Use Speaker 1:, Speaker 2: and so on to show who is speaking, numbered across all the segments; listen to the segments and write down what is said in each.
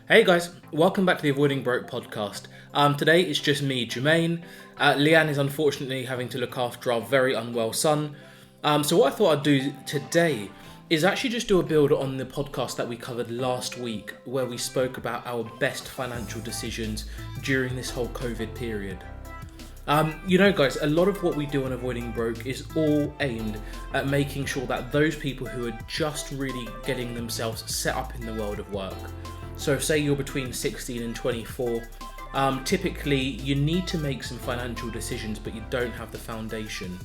Speaker 1: Hey guys, welcome back to the Avoiding Broke podcast. Today it's just me, Jermaine. Leanne is unfortunately having to look after our very unwell son. So what I thought I'd do today is actually just do a build on the podcast that we covered last week, where we spoke about our best financial decisions during this whole COVID period. Guys, a lot of what we do on Avoiding Broke is all aimed at making sure that those people who are just really getting themselves set up in the world of work. So say you're between 16 and 24, typically you need to make some financial decisions, but you don't have the foundation.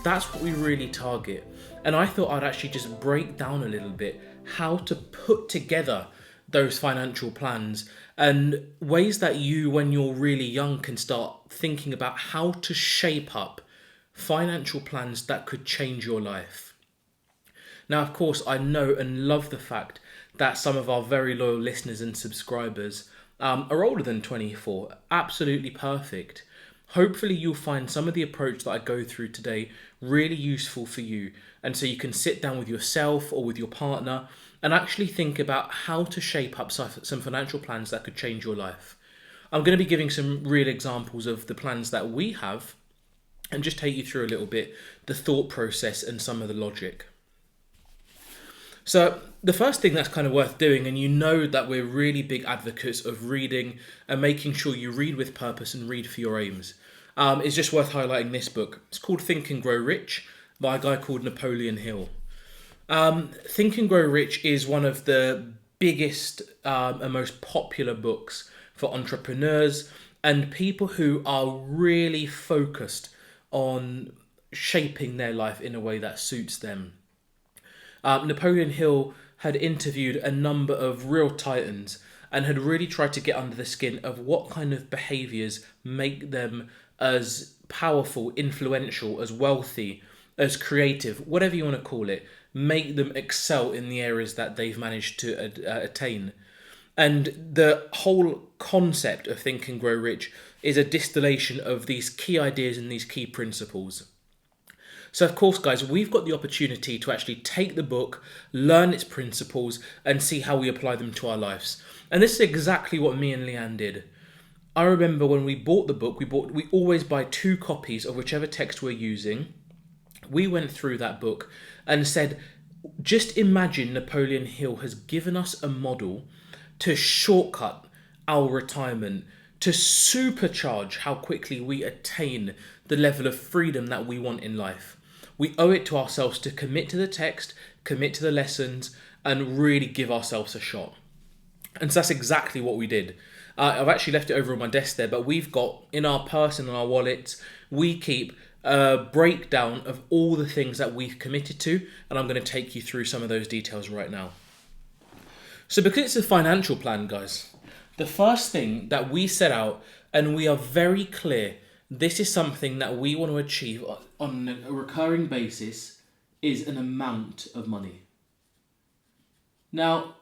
Speaker 1: That's what we really target. And I thought I'd actually just break down a little bit how to put together those financial plans and ways that you, when you're really young, can start thinking about how to shape up financial plans that could change your life. Now, of course, I know and love the fact that some of our very loyal listeners and subscribers are older than 24. Absolutely perfect. Hopefully you'll find some of the approach that I go through today really useful for you, and so you can sit down with yourself or with your partner and actually think about how to shape up some financial plans that could change your life. I'm going to be giving some real examples of the plans that we have and just take you through a little bit the thought process and some of the logic. So the first thing that's kind of worth doing, and you know that we're really big advocates of reading and making sure you read with purpose and read for your aims, is just worth highlighting this book. It's called Think and Grow Rich by a guy called Napoleon Hill. Think and Grow Rich is one of the biggest and most popular books for entrepreneurs and people who are really focused on shaping their life in a way that suits them. Napoleon Hill had interviewed a number of real titans and had really tried to get under the skin of what kind of behaviours make them as powerful, influential, as wealthy, as creative, whatever you want to call it, make them excel in the areas that they've managed to attain. And the whole concept of Think and Grow Rich is a distillation of these key ideas and these key principles. So of course, guys, we've got the opportunity to actually take the book, learn its principles, and see how we apply them to our lives. And this is exactly what me and Leanne did. I remember when we bought the book, we always buy 2 copies of whichever text we're using. We went through that book and said, just imagine Napoleon Hill has given us a model to shortcut our retirement, to supercharge how quickly we attain the level of freedom that we want in life. We owe it to ourselves to commit to the text, commit to the lessons, and really give ourselves a shot. And so that's exactly what we did. I've actually left it over on my desk there, but we've got in our purse and in our wallets, we keep a breakdown of all the things that we've committed to, and I'm going to take you through some of those details right now. So because it's a financial plan, guys, the first thing that we set out, and we are very clear, this is something that we want to achieve on a recurring basis, is an amount of money. Now,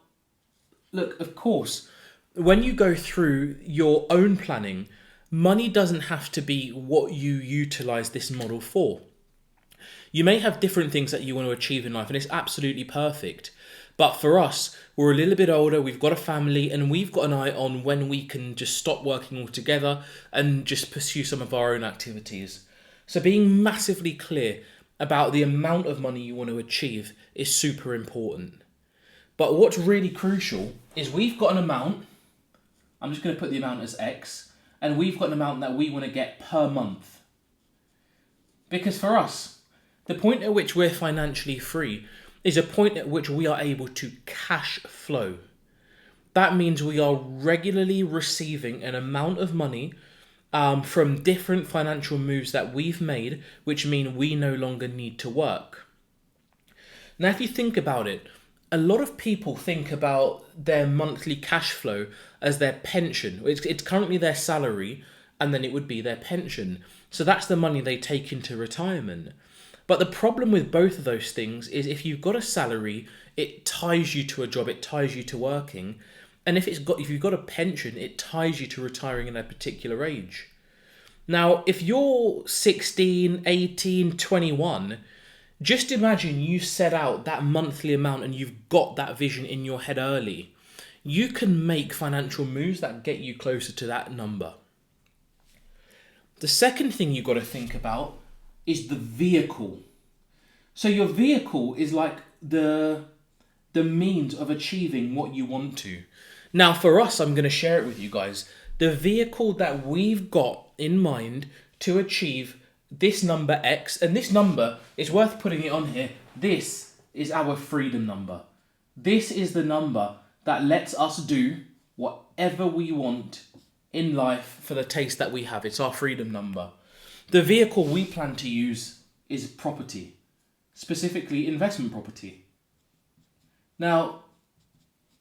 Speaker 1: look, of course, when you go through your own planning, money doesn't have to be what you utilize this model for. You may have different things that you want to achieve in life, and it's absolutely perfect. But for us, we're a little bit older, we've got a family, and we've got an eye on when we can just stop working altogether and just pursue some of our own activities. So being massively clear about the amount of money you want to achieve is super important. But what's really crucial is we've got an amount, I'm just going to put the amount as X, and we've got an amount that we want to get per month. Because for us, the point at which we're financially free is a point at which we are able to cash flow. That means we are regularly receiving an amount of money from different financial moves that we've made, which mean we no longer need to work. Now, if you think about it, a lot of people think about their monthly cash flow as their pension. It's currently their salary, and then it would be their pension. So that's the money they take into retirement. But the problem with both of those things is if you've got a salary, it ties you to a job, it ties you to working. And if you've got a pension, it ties you to retiring at a particular age. Now, if you're 16, 18, 21, just imagine you set out that monthly amount and you've got that vision in your head early. you can make financial moves that get you closer to that number. The second thing you've got to think about is the vehicle. So your vehicle is like the means of achieving what you want to. Now for us, I'm going to share it with you guys. The vehicle that we've got in mind to achieve this number X, and this number is worth putting it on here. This is our freedom number. This is the number that lets us do whatever we want in life for the taste that we have. It's our freedom number. The vehicle we plan to use is property, specifically investment property. Now,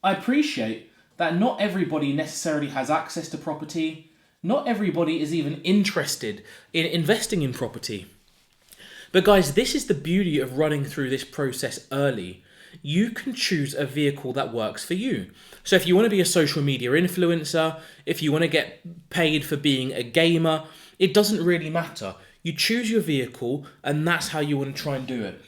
Speaker 1: I appreciate that not everybody necessarily has access to property. Not everybody is even interested in investing in property. But guys, this is the beauty of running through this process early. You can choose a vehicle that works for you. So if you want to be a social media influencer, if you want to get paid for being a gamer, it doesn't really matter. You choose your vehicle and that's how you want to try and do it.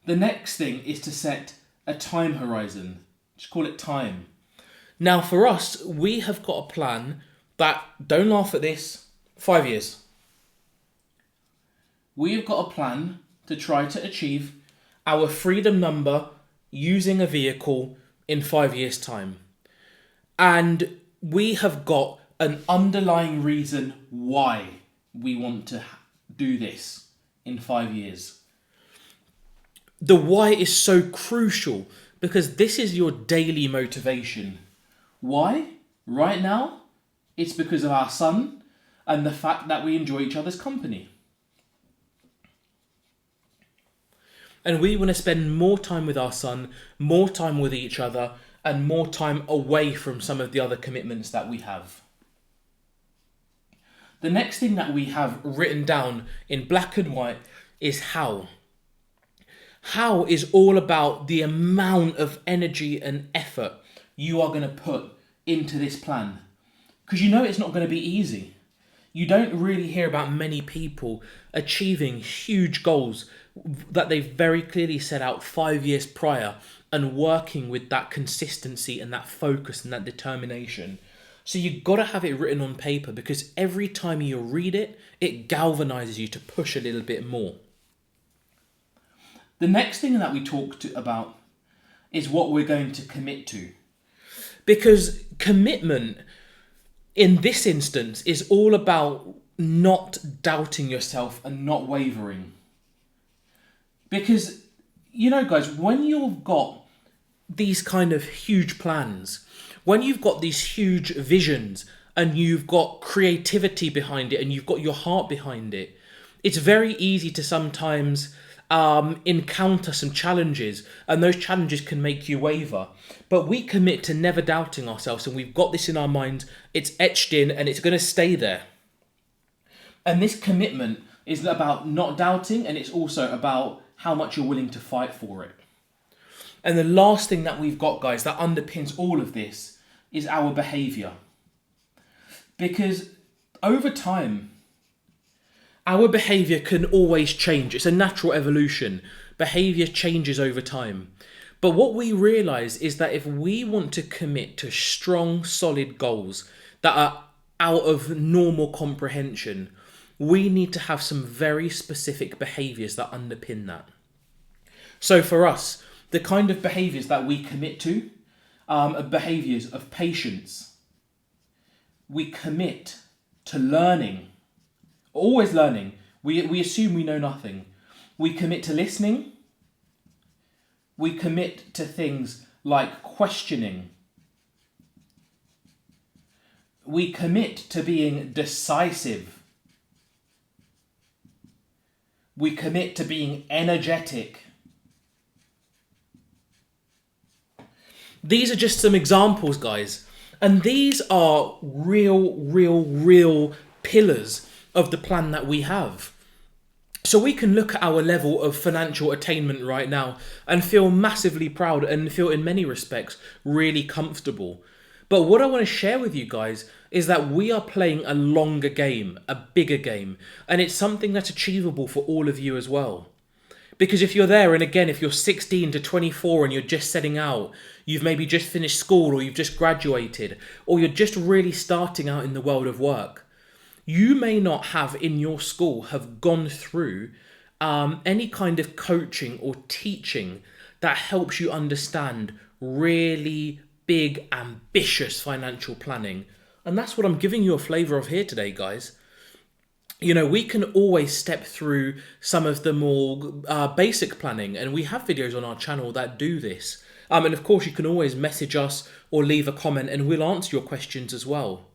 Speaker 1: The next thing is to set a time horizon. Just call it time. Now for us, we have got a plan that, don't laugh at this, 5 years. We've got a plan to try to achieve our freedom number using a vehicle in 5 years' time. And we have got an underlying reason why we want to do this in 5 years. The why is so crucial because this is your daily motivation. Why? Right now, it's because of our son and the fact that we enjoy each other's company. And we want to spend more time with our son, more time with each other, and more time away from some of the other commitments that we have. The next thing that we have written down in black and white is how. How is all about the amount of energy and effort you are going to put into this plan. Because you know it's not going to be easy. You don't really hear about many people achieving huge goals that they've very clearly set out 5 years prior and working with that consistency and that focus and that determination. So you've got to have it written on paper because every time you read it, it galvanizes you to push a little bit more. The next thing that we talked about is what we're going to commit to. Because commitment in this instance is all about not doubting yourself and not wavering. Because, you know, guys, when you've got these kind of huge plans, when you've got these huge visions and you've got creativity behind it and you've got your heart behind it, it's very easy to sometimes encounter some challenges, and those challenges can make you waver. But we commit to never doubting ourselves, and we've got this in our minds, it's etched in, and it's going to stay there. And this commitment is about not doubting, and it's also about how much you're willing to fight for it. And the last thing that we've got, guys, that underpins all of this is our behaviour. Because over time, our behaviour can always change. It's a natural evolution. Behaviour changes over time. But what we realise is that if we want to commit to strong, solid goals that are out of normal comprehension, we need to have some very specific behaviours that underpin that. So for us, the kind of behaviours that we commit to are behaviours of patience. We commit to learning. Always learning. We assume we know nothing. We commit to listening. We commit to things like questioning. We commit to being decisive. We commit to being energetic. These are just some examples, guys. And these are real pillars of the plan that we have. So we can look at our level of financial attainment right now and feel massively proud and feel in many respects really comfortable. But what I want to share with you guys is that we are playing a longer game, a bigger game, and it's something that's achievable for all of you as well. Because if you're there, and again, if you're 16 to 24 and you're just setting out, you've maybe just finished school or you've just graduated, or you're just really starting out in the world of work, you may not have in your school have gone through any kind of coaching or teaching that helps you understand really big, ambitious financial planning. And that's what I'm giving you a flavour of here today, guys. You know, we can always step through some of the more basic planning, and we have videos on our channel that do this. And of course, you can always message us or leave a comment and we'll answer your questions as well.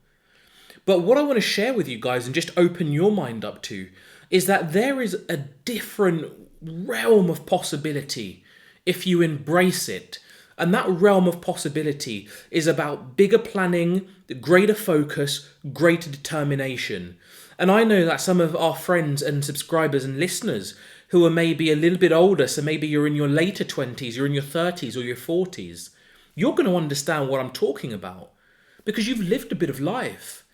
Speaker 1: But what I want to share with you guys and just open your mind up to is that there is a different realm of possibility if you embrace it. And that realm of possibility is about bigger planning, greater focus, greater determination. And I know that some of our friends and subscribers and listeners who are maybe a little bit older, so maybe you're in your later 20s, you're in your 30s or your 40s, you're going to understand what I'm talking about because you've lived a bit of life.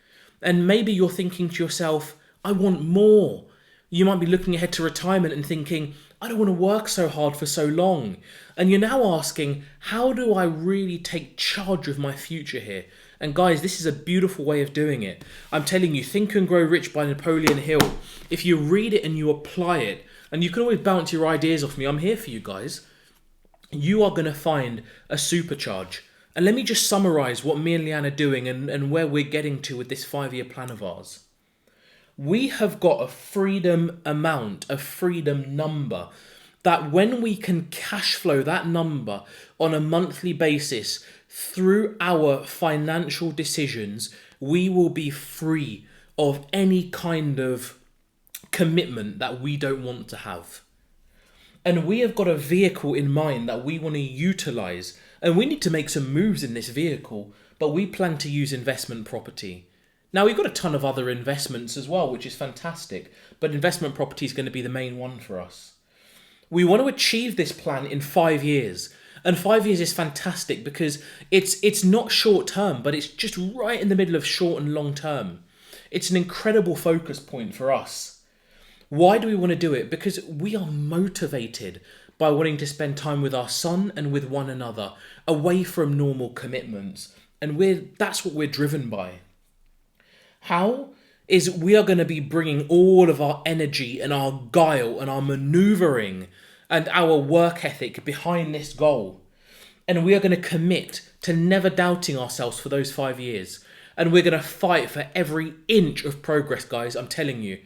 Speaker 1: And maybe you're thinking to yourself, I want more. You might be looking ahead to retirement and thinking, I don't want to work so hard for so long. And you're now asking, how do I really take charge of my future here? And guys, this is a beautiful way of doing it. I'm telling you, Think and Grow Rich by Napoleon Hill. If you read it and you apply it, and you can always bounce your ideas off me, I'm here for you guys. You are going to find a supercharge. And let me just summarize what me and Leanne are doing and where we're getting to with this 5-year plan of ours. We have got a freedom amount, a freedom number, that when we can cash flow that number on a monthly basis through our financial decisions, we will be free of any kind of commitment that we don't want to have. And we have got a vehicle in mind that we want to utilize, and we need to make some moves in this vehicle, but we plan to use investment property. Now, we've got a ton of other investments as well, which is fantastic, but investment property is going to be the main one for us. We want to achieve this plan in 5 years. And 5 years is fantastic because it's not short term, but it's just right in the middle of short and long term. It's an incredible focus point for us. Why do we want to do it? Because we are motivated by wanting to spend time with our son and with one another, away from normal commitments. And that's what we're driven by. How? Is we are going to be bringing all of our energy and our guile and our maneuvering and our work ethic behind this goal. And we are going to commit to never doubting ourselves for those 5 years. And we're going to fight for every inch of progress, guys, I'm telling you.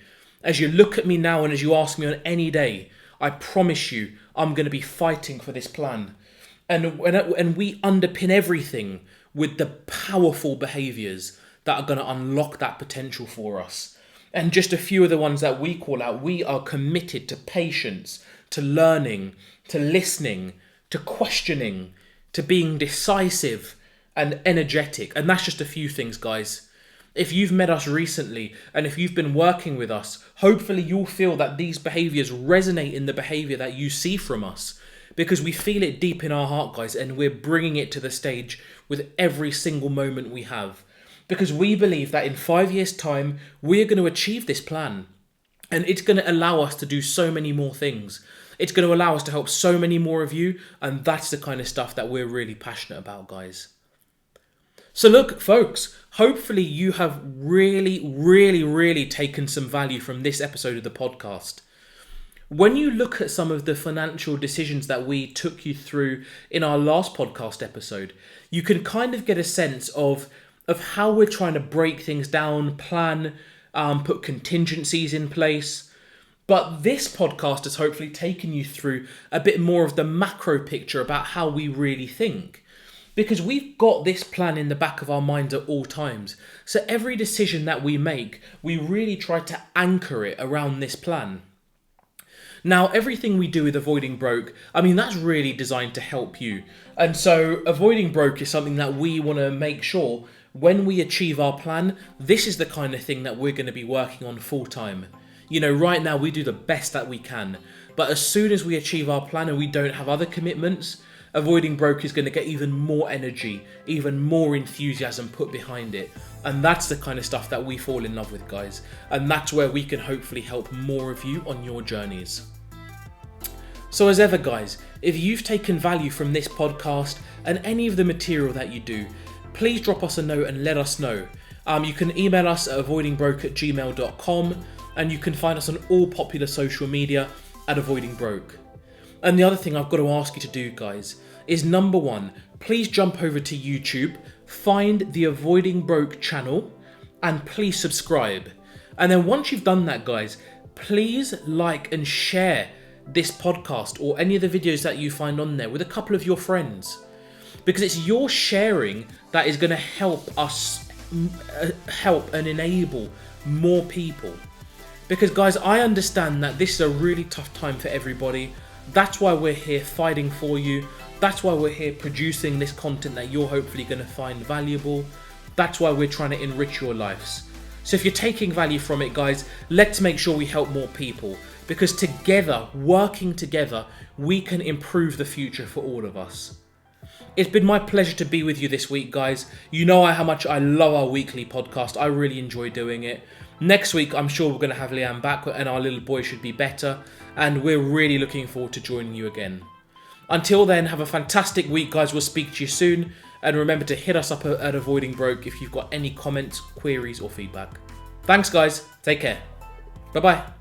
Speaker 1: As you look at me now and as you ask me on any day, I promise you I'm going to be fighting for this plan. And we underpin everything with the powerful behaviours that are going to unlock that potential for us. And just a few of the ones that we call out, we are committed to patience, to learning, to listening, to questioning, to being decisive and energetic. And that's just a few things, guys. If you've met us recently and if you've been working with us, hopefully you'll feel that these behaviours resonate in the behaviour that you see from us, because we feel it deep in our heart, guys, and we're bringing it to the stage with every single moment we have. Because we believe that in 5 years' time, we're going to achieve this plan. And it's going to allow us to do so many more things. It's going to allow us to help so many more of you. And that's the kind of stuff that we're really passionate about, guys. So look, folks, hopefully you have really taken some value from this episode of the podcast. When you look at some of the financial decisions that we took you through in our last podcast episode, you can kind of get a sense of how we're trying to break things down, plan, put contingencies in place. But this podcast has hopefully taken you through a bit more of the macro picture about how we really think. Because we've got this plan in the back of our minds at all times. So every decision that we make, we really try to anchor it around this plan. Now, everything we do with Avoiding Broke, that's really designed to help you. And so Avoiding Broke is something that we want to make sure when we achieve our plan, this is the kind of thing that we're going to be working on full time. You know, right now we do the best that we can. But as soon as we achieve our plan and we don't have other commitments, Avoiding Broke is going to get even more energy, even more enthusiasm put behind it. And that's the kind of stuff that we fall in love with, guys. And that's where we can hopefully help more of you on your journeys. So as ever guys, if you've taken value from this podcast and any of the material that you do, please drop us a note and let us know. You can email us at avoidingbroke@gmail.com, and you can find us on all popular social media at AvoidingBroke. And the other thing I've got to ask you to do, guys, is number one, please jump over to YouTube, find the Avoiding Broke channel, and please subscribe. And then once you've done that, guys, please like and share this podcast or any of the videos that you find on there with a couple of your friends. Because it's your sharing that is going to help us help and enable more people. Because guys, I understand that this is a really tough time for everybody. That's why we're here fighting for you. That's why we're here producing this content that you're hopefully going to find valuable. That's why we're trying to enrich your lives. So if you're taking value from it, guys, let's make sure we help more people. Because together, working together, we can improve the future for all of us. It's been my pleasure to be with you this week, guys. You know how much I love our weekly podcast. I really enjoy doing it. Next week, I'm sure we're going to have Leanne back and our little boy should be better. And we're really looking forward to joining you again. Until then, have a fantastic week, guys. We'll speak to you soon. And remember to hit us up at Avoiding Broke if you've got any comments, queries, or feedback. Thanks, guys. Take care. Bye-bye.